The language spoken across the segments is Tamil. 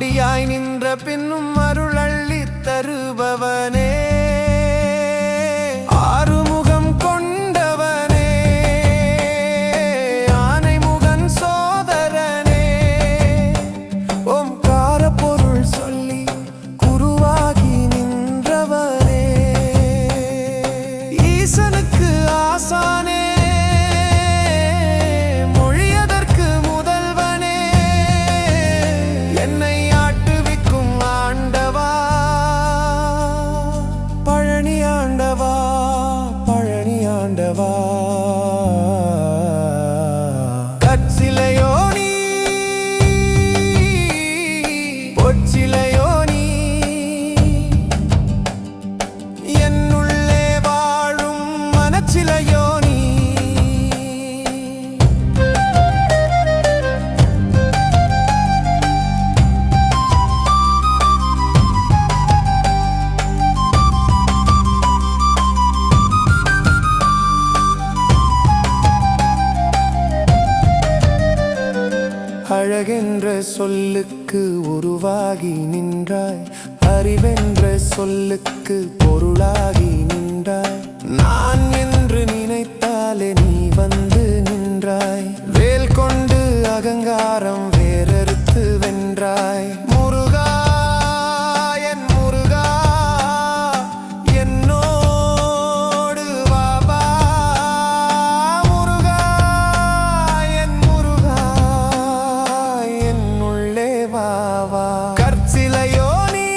ஆண்டியாய் நின்ற பின்னும் அருள் அள்ளித் தருபவனே, ஆறுமுகம் கொண்டவனே, ஆனைமுகன் சோதரனே, ஓம்கார பொருள் சொல்லி குருவாகி நின்றவனே, ஈசனுக்கு ஆசானே, கற்சிலையோ நீ, பொற்சிலையோ நீ, என்னுள்ளே வாழும் மனச்சிலையோ நீ. அழகென்ற சொல்லுக்கு உருவாகி நின்றாய், அறிவென்ற சொல்லுக்கு பொருளாகி நின்றாய், நான் என்று நினைத்தாலே நீ வந்து நின்றாய், வேல் கொண்டு அகங்காரம் வேறறுத்து வென்றாய். முருகா என் முருகா, என்னோடு வா வா, முருகா என் முருகா, என்னுள்ளே வா வா. கற்சிலையோ நீ,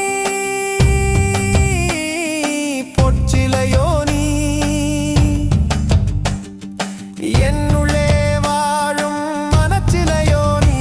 பொற்சிலையோ நீ, என்னுள்ளே வாழும் மனச்சிலையோ நீ.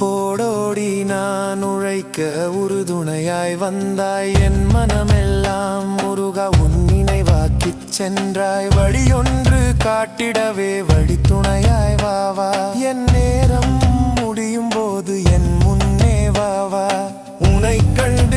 ஓடோடி நான் உழைக்க உறுதுணையாய் வந்தாய், என் மனமெல்லாம் முருகா உன் நினைவாக்கிச் சென்றாய், வழியொன்று காட்டிடவே வழித்துணையாய் வா வா. என் நேரம் முடியும் போது என் முன்னே வா வா, உனை கண்டு